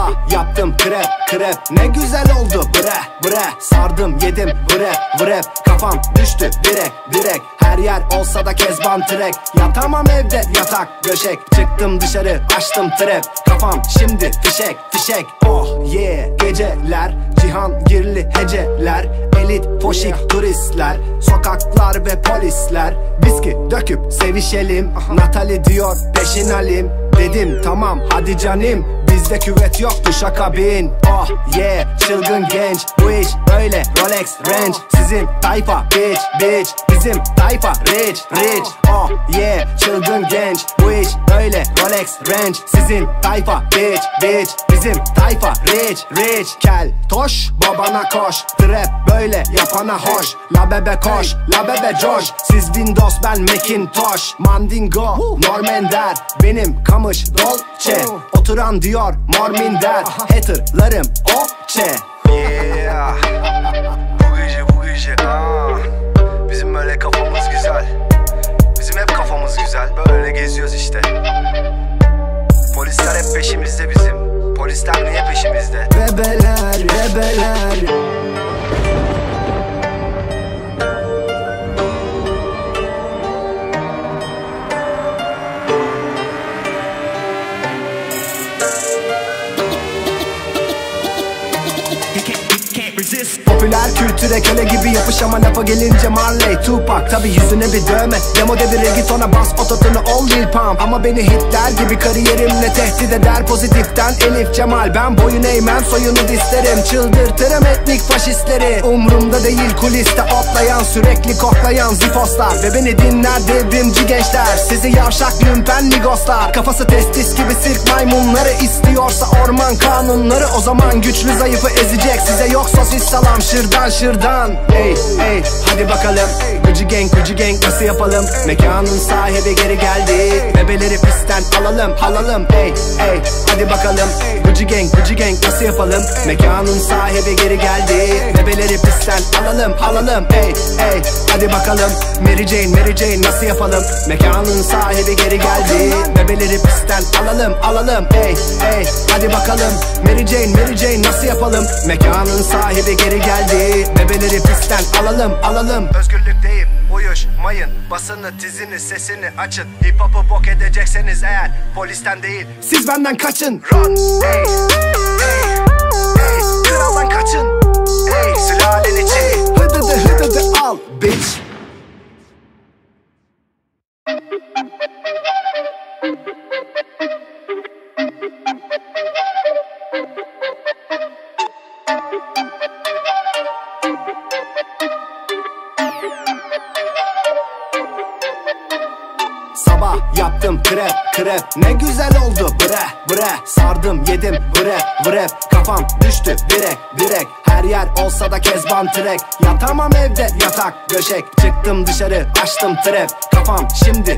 Sabah yaptım krep ne güzel oldu bre sardım yedim bre kafam düştü direkt her yer olsa da kezban trek. Yatamam evde yatak döşek, çıktım dışarı açtım trap. Kafam şimdi fişek oh yeah. Geceler Cihangirli heceler, elit foşik turistler, sokaklar ve polisler. Viski döküp sevişelim, Natali diyor peşin alim. Dedim tamam hadi canım, bizde küvet yok duşakabin. Oh yeah, çılgın genç, bu iş öyle Rolex Range. Sizin tayfa bitch, bizim tayfa rich. Oh yeah, çılgın genç, bu iş öyle Rolex Range. Sizin tayfa bitch, bizim tayfa rich. Kel toş babana koş, trap böyle yapana hoş. La bebe koş, la bebe coş. Siz Windows ben Macintosh. Mandingo, Normender, benim kamış Dolce. Oturan diyor Morminder, haterlarım okçe. Yeah. Bu gece bizim böyle kafamız güzel. Bizim hep kafamız güzel, böyle geziyoruz işte. Polisler hep peşimizde bizim. Polisler niye peşimizde? Bebeler popüler kültüre köle gibi yapış ama lafa gelince Marley, Tupac. Tabi yüzüne bir dövme, demode bir reggaetona bas ototunu ol Lil Pump. Ama beni hitler gibi kariyerimle tehdit eder pozitiften Elif Cemal. Ben boyun eğmem, soyunu dislerim, çıldırtırım etnik faşistleri. Umrumda değil kuliste otlayan, sürekli koklayan zifoslar. Ve beni dinler devrimci gençler, sizi yavşak lümpen migoslar. Kafası testis gibi sirk maymunları, istiyorsa orman kanunları. O zaman güçlü zayıfı ezecek, size yok sosis salam şırdan. Hey hadi bakalım, Gucci gang nasıl yapalım? Mekanın sahibi geri geldi, bebeleri pistten alalım. Hey hadi bakalım, Gucci gang nasıl yapalım? Mekanın sahibi geri geldi, bebeleri pistten alalım. Hey hadi bakalım, Mary Jane nasıl yapalım? Mekanın sahibi geri geldi, bebeleri pistten alalım. Hey hadi bakalım, Mary Jane nasıl yapalım? Mekanın sahibi geri geldi, bebeleri pistten alalım. Özgürlük deyip uyuşmayın, basını tizini sesini açın. Hip hop'u bok edecekseniz eğer, polisten değil siz benden kaçın. Run hey kraldan kaçın. Hey sülalen için Hıdıdı al bitch. Sabah yaptım krep ne güzel oldu bre sardım yedim bre kafam düştü direkt her yer olsa da kezban trek. Yatamam evde yatak döşek, çıktım dışarı açtım trap. Kafam şimdi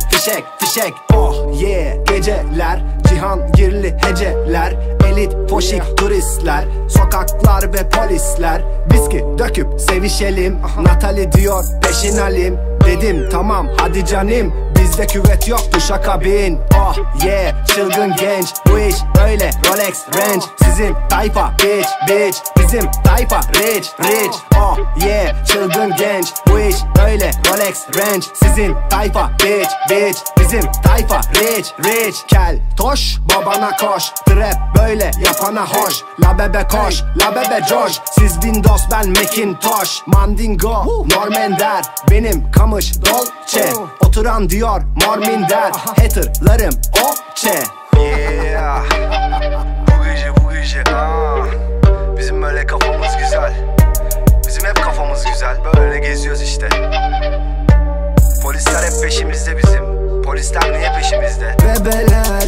fişek oh yeah. Geceler Cihangirli heceler, elit foşik turistler, sokaklar ve polisler. Viski döküp sevişelim, Natali diyor peşin alim. Dedim tamam hadi canım, bizde küvet yok duşakabin. Oh yeah, çılgın genç, bu iş öyle Rolex Range. Sizin tayfa bitch, bizim tayfa rich. Oh yeah, çılgın genç, bu iş öyle Rolex Range. Sizin tayfa bitch, bizim tayfa rich. Kel toş babana koş, trap böyle yapana hoş. La bebe koş, la bebe coş. Siz Windows ben Macintosh. Mandingo, Normender, benim kamış Dolce. Oturan diyor Morminder, haterlarım okçe. Yeah. Bu gece bizim böyle kafamız güzel. Bizim hep kafamız güzel, böyle geziyoruz işte. Polisler hep peşimizde bizim. Polisler niye peşimizde? Bebeler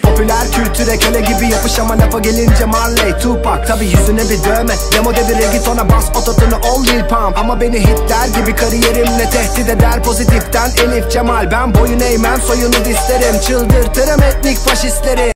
popüler kültüre köle gibi yapış ama lafa gelince Marley, Tupac. Tabi yüzüne bir dövme, demode bir reggaetona bas ototunu ol Lil Pump. Ama beni hitler gibi kariyerimle tehdit eder pozitiften Elif Cemal. Ben boyun eğmem, soyunu dislerim, çıldırtırım etnik faşistleri.